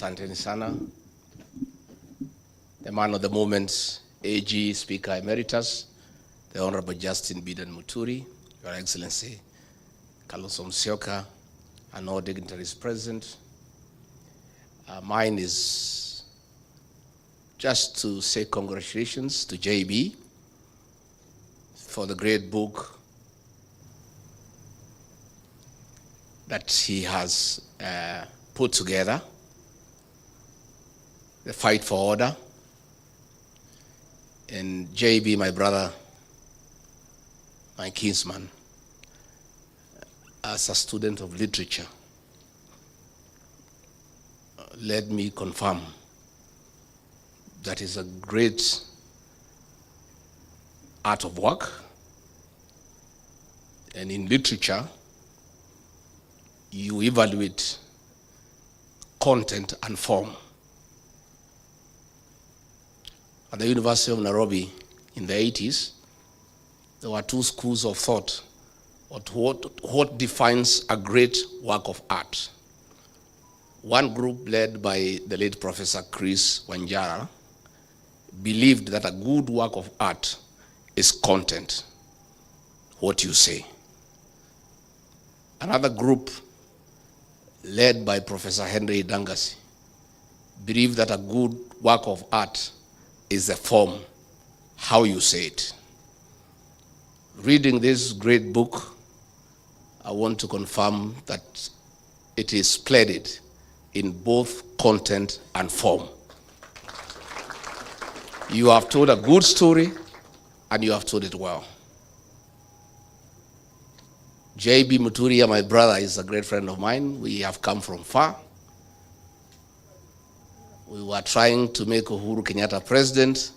Asanteni sana. The man of the moment, AG Speaker Emeritus, the Honorable Justin Bidan Muturi, Your Excellency, Kalonzo Musyoka, and all dignitaries present. Mine is just to say congratulations to JB for the great book that he has put together, The Fight for Order. And JB, my brother, my kinsman, as a student of literature, let me confirm that is a great art of work. And in literature, you evaluate content and form. At the University of Nairobi in the 80s, there were two schools of thought on what defines a great work of art. One group led by the late Professor Chris Wanjara believed that a good work of art is content, what you say. Another group led by Professor Henry Dangasi believed that a good work of art is the form, how you say it. Reading this great book, I want to confirm that it is splendid in both content and form. You have told a good story and you have told it well. JB Muturi, my brother, is a great friend of mine. We have come from far. We were trying to make Uhuru Kenyatta president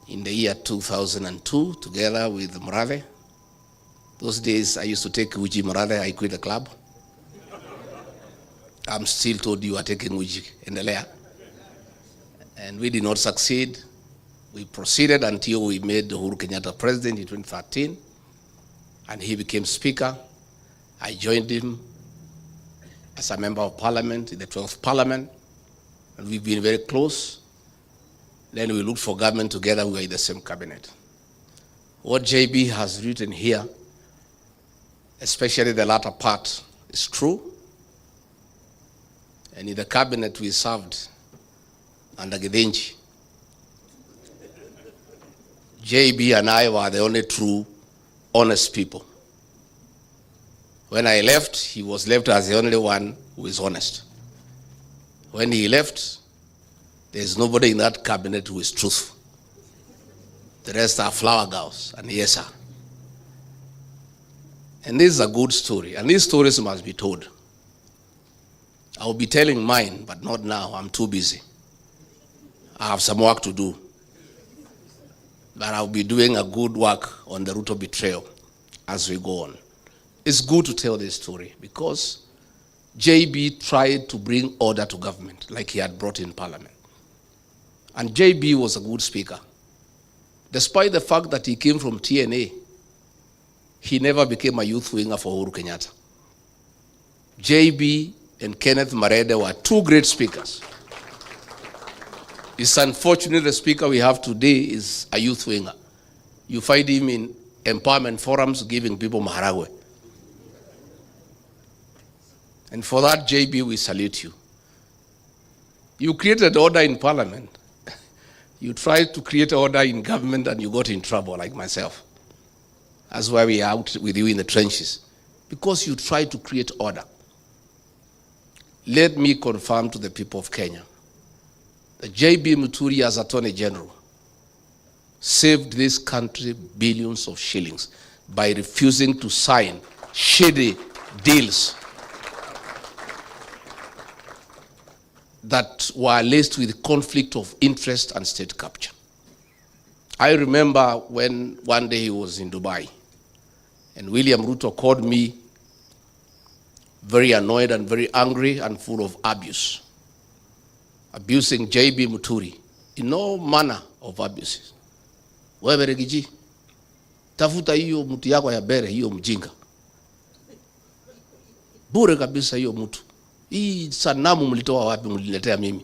in the year 2002 together with Murathe. Those days I used to take Uji Murathe, I quit the club. I'm still told you are taking Uji in the layer. And we did not succeed. We proceeded until we made Uhuru Kenyatta president in 2013. And he became speaker. I joined him as a member of parliament in the 12th parliament. And we've been very close. Then we looked for government together, we were in the same cabinet. What JB has written here, especially the latter part, is true. And in the cabinet we served under Gidenji. JB and I were the only true, honest people. When I left, he was left as the only one who is honest. When he left, there's nobody in that cabinet who is truthful. The rest are flower girls and yes sir. And this is a good story, and these stories must be told. I will be telling mine, but not now, I'm too busy. I have some work to do. But I'll be doing a good work on the route of betrayal as we go on. It's good to tell this story because JB tried to bring order to government like he had brought in parliament. And JB was a good speaker. Despite the fact that he came from TNA, he never became a youth winger for Uhuru Kenyatta. JB and Kenneth Marede were two great speakers. It's unfortunate the speaker we have today is a youth winger. You find him in empowerment forums giving people maharagwe. And for that, JB, we salute you. You created order in parliament. You tried to create order in government and you got in trouble, like myself. That's why we are out with you in the trenches. Because you tried to create order. Let me confirm to the people of Kenya that JB Muturi as Attorney General saved this country billions of shillings by refusing to sign shady deals that were laced with conflict of interest and state capture. I remember when one day he was in Dubai and William Ruto called me very annoyed and very angry and full of abuse, abusing JB Muturi in all manner of abuses. Wewe Regiji, tafuta hiyo mtu yako ya bere, hiyo mjinga. Bure kabisa hiyo mtu. Hii sanamu mlitoa wapi mliletea mimi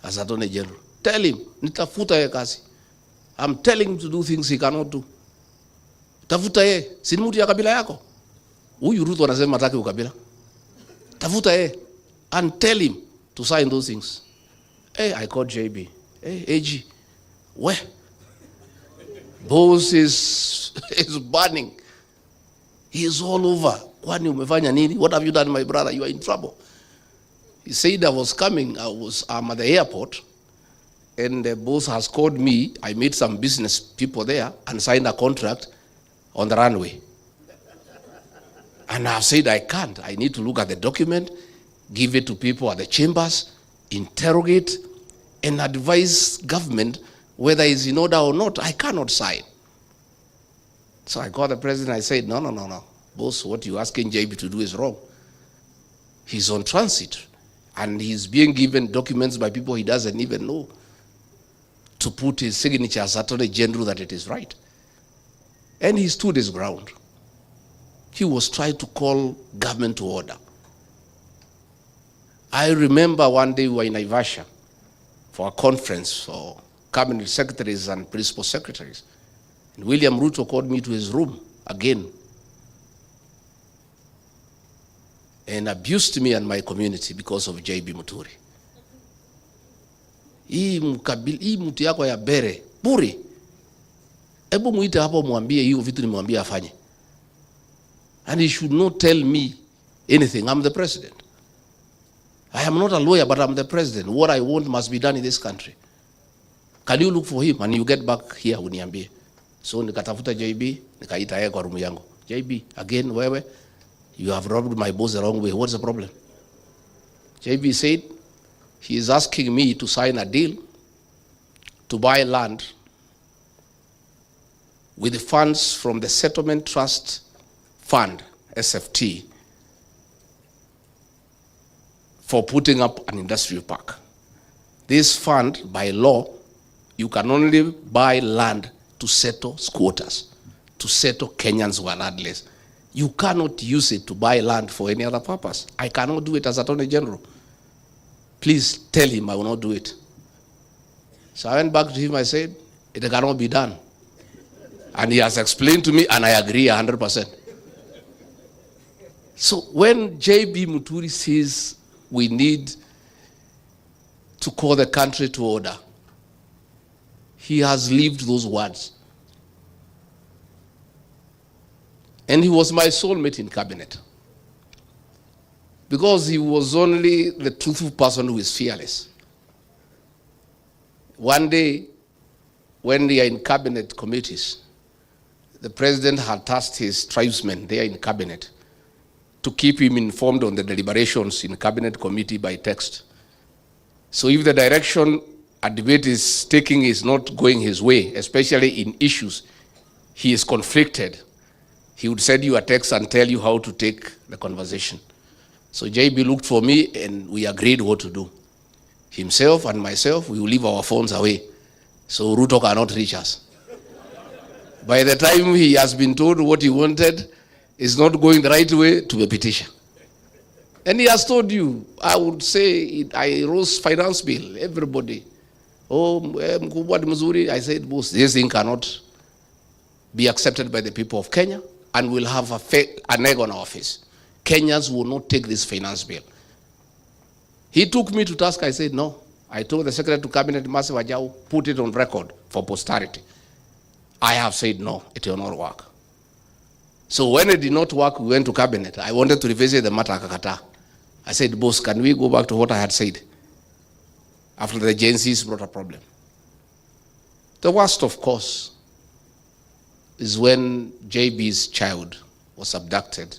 as Attorney General? Tell him, nitafuta yeye kazi. I'm telling him to do things he cannot do. Tafuta yeye, si mtu ya kabila yako. Huyu Ruto anasema hataki ukabila. Tafuta yeye and tell him to sign those things. Hey, I called JB. Hey, AG, where? Boss is burning. He is all over. Kwani umefanya nini? What have you done, my brother? You are in trouble. He said I was coming. I'm at the airport, and the boss has called me. I met some business people there and signed a contract on the runway. And I've said I can't. I need to look at the document, give it to people at the chambers, interrogate, and advise government whether it's in order or not. I cannot sign. So I called the president. I said, no. Boss, what you're asking JB to do is wrong. He's on transit, and he's being given documents by people he doesn't even know to put his signature as Attorney General that it is right. And he stood his ground. He was trying to call government to order. I remember one day we were in Naivasha for a conference for cabinet secretaries and principal secretaries. And William Ruto called me to his room again and abused me and my community because of JB Muturi. Hii mtu yako ya bere, buri. Ebu muite hapo mwambie hiyo vitu nimwambie afanye. And he should not tell me anything. I'm the president. I am not a lawyer, but I'm the president. What I want must be done in this country. Can you look for him and you get back here uniambie? So nikatafuta JB, nikaita yeye kwa room yangu. JB, again wewe, you have robbed my boss the wrong way. What's the problem? JB said he is asking me to sign a deal to buy land with the funds from the Settlement Trust Fund, SFT, for putting up an industrial park. This fund, by law, you can only buy land to settle squatters, to settle Kenyans who are landless. You cannot use it to buy land for any other purpose. I cannot do it as Attorney General. Please tell him I will not do it. So I went back to him, I said, it cannot be done. And he has explained to me, and I agree 100%. So when JB Muturi says we need to call the country to order, he has lived those words. And he was my soulmate in cabinet, because he was only the truthful person who is fearless. One day, when they are in cabinet committees, the president had tasked his tribesmen there in cabinet to keep him informed on the deliberations in cabinet committee by text. So if the direction a debate is taking is not going his way, especially in issues he is conflicted, he would send you a text and tell you how to take the conversation. So JB looked for me and we agreed what to do. Himself and myself, we will leave our phones away so Ruto cannot reach us. By the time he has been told what he wanted is not going the right way, to a petition. And he has told you, I would say, I rose finance bill, everybody. Oh, mkubwa ni mzuri. I said, boss, this thing cannot be accepted by the people of Kenya, and we'll have an egg on our face. Kenyans will not take this finance bill. He took me to task. I said, no. I told the Secretary to Cabinet, Masi Wajau, put it on record for posterity. I have said, no, it will not work. So when it did not work, we went to Cabinet. I wanted to revisit the matter, akakata. I said, boss, can we go back to what I had said? After the agencies brought a problem. The worst, of course, is when JB's child was abducted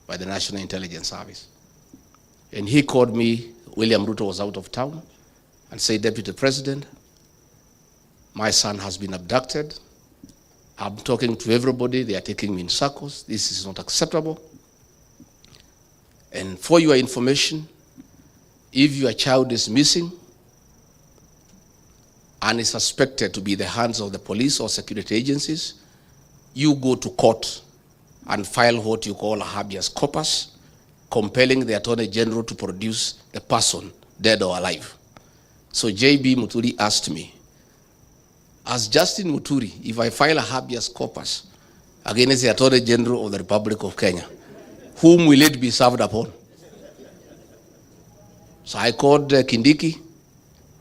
by the National Intelligence Service. And he called me, William Ruto was out of town, and said, Deputy President, my son has been abducted. I'm talking to everybody, they are taking me in circles. This is not acceptable. And for your information, if your child is missing and is suspected to be the hands of the police or security agencies, you go to court and file what you call a habeas corpus compelling the Attorney General to produce the person, dead or alive. So J.B. Muturi asked me, as Justin Muturi, if I file a habeas corpus against the Attorney General of the Republic of Kenya, whom will it be served upon? So I called Kindiki,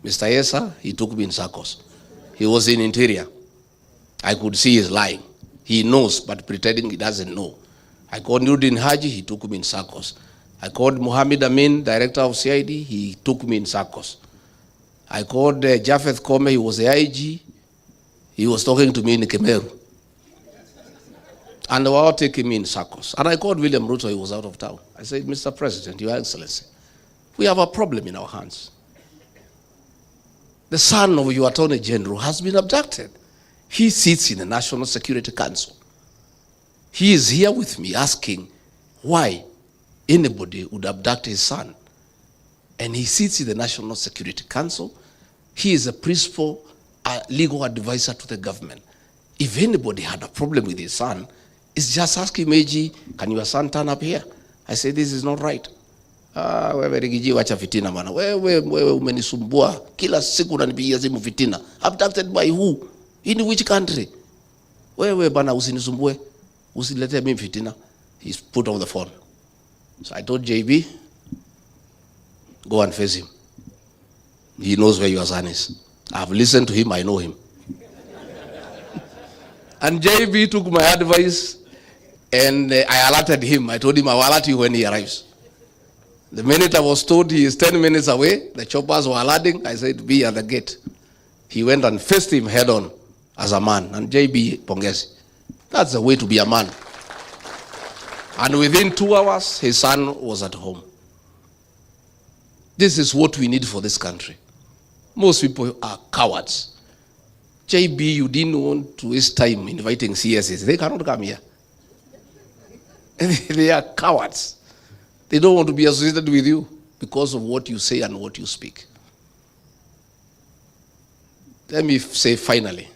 Mr. Yesa, he took me in circles. He was in Interior. I could see he's lying. He knows, but pretending he doesn't know. I called Nurdin Haji, he took me in circles. I called Mohammed Amin, director of CID, he took me in circles. I called Japheth Kome, he was the IG, he was talking to me in Kemeru. And they were all taking me in circles. And I called William Ruto, he was out of town. I said, Mr. President, Your Excellency, we have a problem in our hands. The son of your Attorney General has been abducted. He sits in the National Security Council. He is here with me asking why anybody would abduct his son. And he sits in the National Security Council. He is a principal legal advisor to the government. If anybody had a problem with his son, it's just asking Meji, can your son turn up here? I say, this is not right. Wewe Rigiji wacha fitina bwana. Wewe umenisumbua. Kila siku unanipigia simu fitina. Abducted by who? In which country? Wewe bwana usinisumbue. Usilete mimi fitina. He's put on the phone. So I told JB, go and face him. He knows where your son is. I've listened to him, I know him. And JB took my advice and I alerted him. I told him I will alert you when he arrives. The minute I was told he is 10 minutes away, the choppers were alerting, I said, be at the gate. He went and faced him head on as a man. And JB Pongezi, that's the way to be a man. And within 2 hours, his son was at home. This is what we need for this country. Most people are cowards. JB, you didn't want to waste time inviting CSs. They cannot come here. They are cowards. They don't want to be associated with you because of what you say and what you speak. Let me say finally,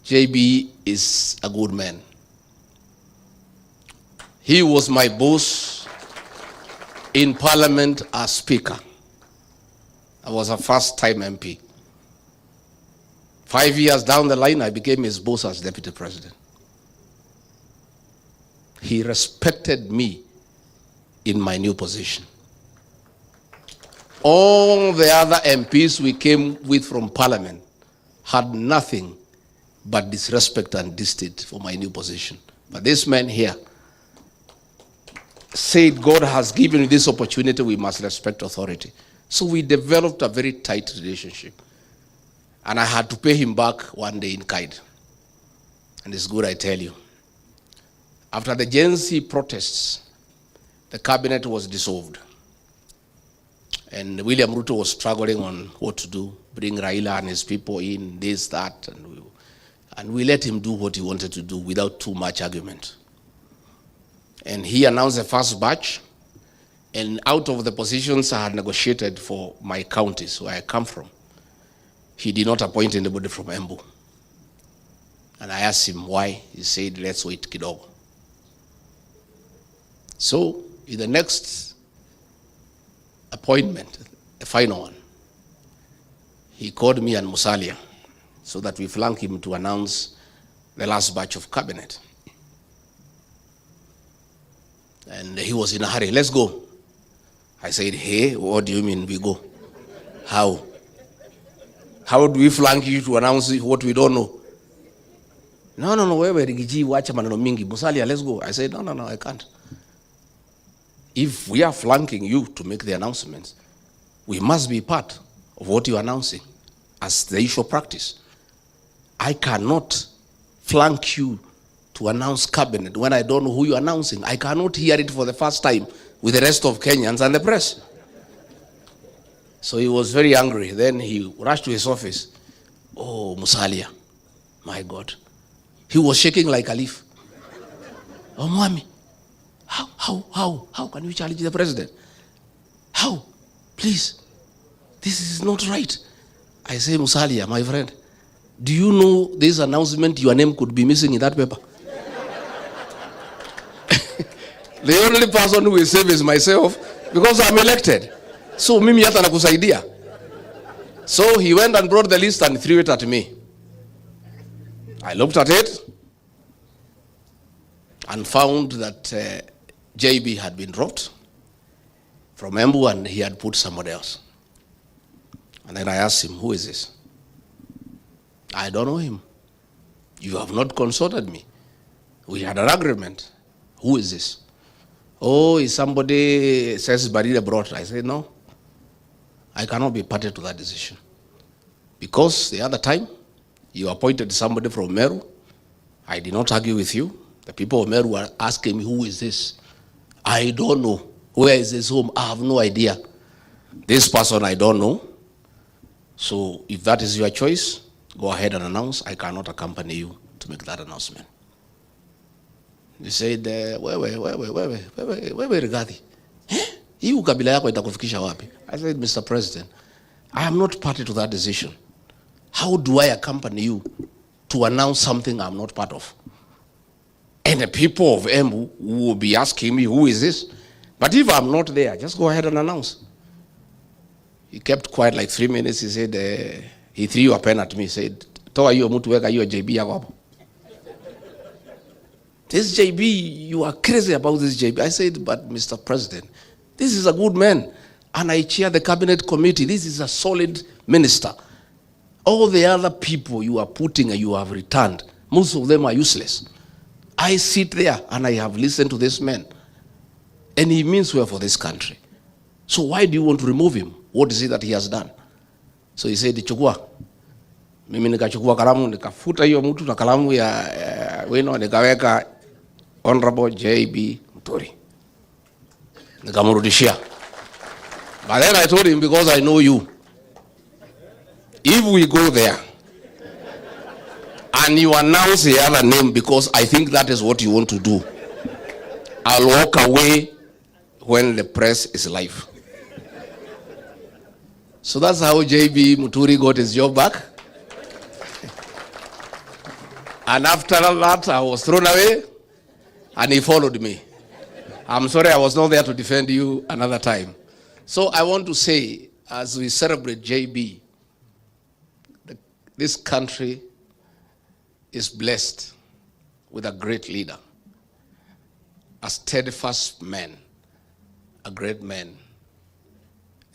JB is a good man. He was my boss in Parliament as Speaker. I was a first-time MP. 5 years down the line, I became his boss as Deputy President. He respected me in my new position. All the other MPs we came with from Parliament had nothing but disrespect and distaste for my new position. But this man here said, God has given you this opportunity, we must respect authority. So we developed a very tight relationship. And I had to pay him back one day in kind. And it's good I tell you. After the Gen Z protests, the cabinet was dissolved. And William Ruto was struggling on what to do, bring Raila and his people in, this, that, and we let him do what he wanted to do without too much argument. And he announced the first batch, and out of the positions I had negotiated for my counties where I come from, he did not appoint anybody from Embu. And I asked him why. He said, let's wait kidogo. So, in the next appointment, the final one, he called me and Musalia so that we flank him to announce the last batch of cabinet. And he was in a hurry, let's go. I said, hey, what do you mean we go? How? How do we flank you to announce what we don't know? No, wewe Rigiji, wacha maneno mingi. Musalia, let's go. I said, no, I can't. If we are flanking you to make the announcements, we must be part of what you're announcing as the usual practice. I cannot flank you to announce cabinet when I don't know who you're announcing. I cannot hear it for the first time with the rest of Kenyans and the press. So he was very angry. Then he rushed to his office. Oh, Musalia, my God. He was shaking like a leaf. Oh, Mwami, how can you challenge the president? How? Please, this is not right. I say, Musalia, my friend, do you know this announcement, your name could be missing in that paper? The only person who is safe is myself because I'm elected. So mimi hata nakusaidia. So he went and brought the list and threw it at me. I looked at it and found that JB had been dropped from Embu and he had put somebody else. And then I asked him, who is this? I don't know him. You have not consulted me. We had an agreement. Who is this? Oh, is somebody says Barida brought. I said, no. I cannot be party to that decision. Because the other time, you appointed somebody from Meru. I did not argue with you. The people of Meru were asking me, who is this? I don't know. Where is this home? I have no idea. This person I don't know. So if that is your choice, go ahead and announce. I cannot accompany you to make that announcement. He said, wewe Rigathi. Hii ukabila yako itakufikisha wapi? I said, Mr. President, I am not party to that decision. How do I accompany you to announce something I'm not part of? And the people of Embu will be asking me, who is this? But if I'm not there, just go ahead and announce. He kept quiet like 3 minutes. He said, he threw a pen at me. He said, toa hiyo mtu weka hiyo JB yako hapo. This JB, you are crazy about this JB. I said, but Mr. President, this is a good man. And I chair the cabinet committee. This is a solid minister. All the other people you are putting and you have returned, most of them are useless. I sit there and I have listened to this man. And he means well for this country. So why do you want to remove him? What is it that he has done? So he said, chukua. Mimi nikachukua kalamu, nikafuta hiyo mtu na kalamu ya wino, nikaweka Honorable JB Muturi. Nikamrudishia. But then I told him, because I know you, if we go there and you announce the other name because I think that is what you want to do, I'll walk away when the press is live. So that's how JB Muturi got his job back. And after that, I was thrown away, and he followed me. I'm sorry I was not there to defend you another time. So I want to say, as we celebrate JB, this country is blessed with a great leader, a steadfast man, a great man.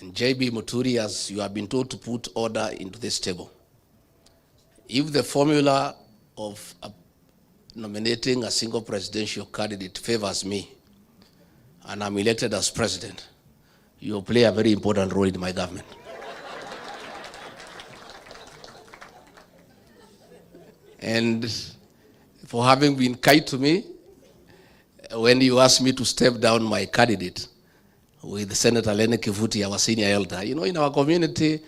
And JB Muturi, as you have been told to put order into this table. If the formula of nominating a single presidential candidate favors me, and I'm elected as president, you will play a very important role in my government. And for having been kind to me, when you asked me to step down my candidate with Senator Lene Kivuti, our senior elder, you know, in our community,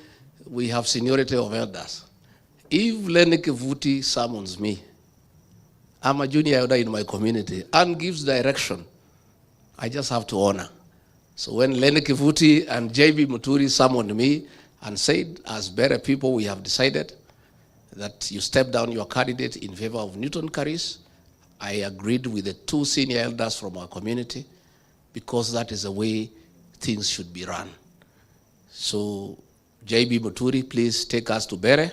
we have seniority of elders. If Lene Kivuti summons me, I'm a junior elder in my community, and gives direction, I just have to honor. So when Lene Kivuti and JB Muturi summoned me and said, as better people, we have decided that you step down your candidate in favor of Newton Karis, I agreed with the two senior elders from our community, because that is the way things should be run. So JB Muturi, please take us to Bere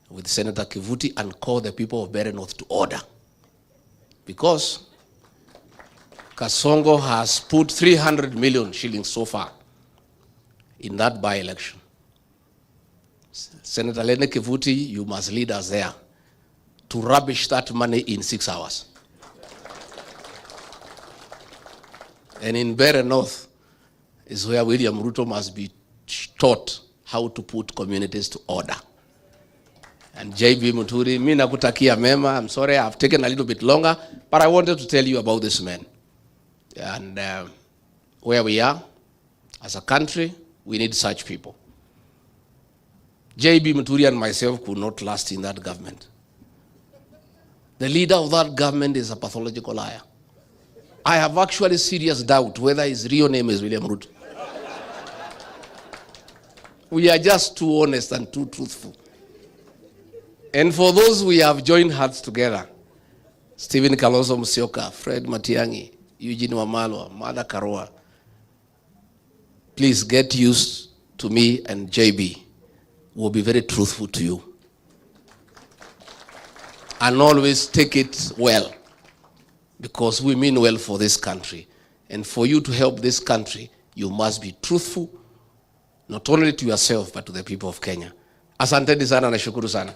with Senator Kivuti and call the people of Bere North to order. Because Kasongo has put 300 million shillings so far in that by-election. Senator Lene Kivuti, you must lead us there to rubbish that money in 6 hours. And in Bere North is where William Ruto must be taught how to put communities to order. And JB Muturi, mi nakutakia mema. I'm sorry I've taken a little bit longer, but I wanted to tell you about this man. And where we are, as a country, we need such people. JB Muturi and myself could not last in that government. The leader of that government is a pathological liar. I have actually serious doubt whether his real name is William Ruto. We are just too honest and too truthful. And for those we have joined hearts together, Stephen Kalonzo Musyoka, Fred Matiang'i, Eugene Wamalwa, Mother Karua, please get used to me and JB. We'll be very truthful to you. And always take it well, because we mean well for this country. And for you to help this country, you must be truthful, not only to yourself, but to the people of Kenya. Asanteni sana na shukuru sana.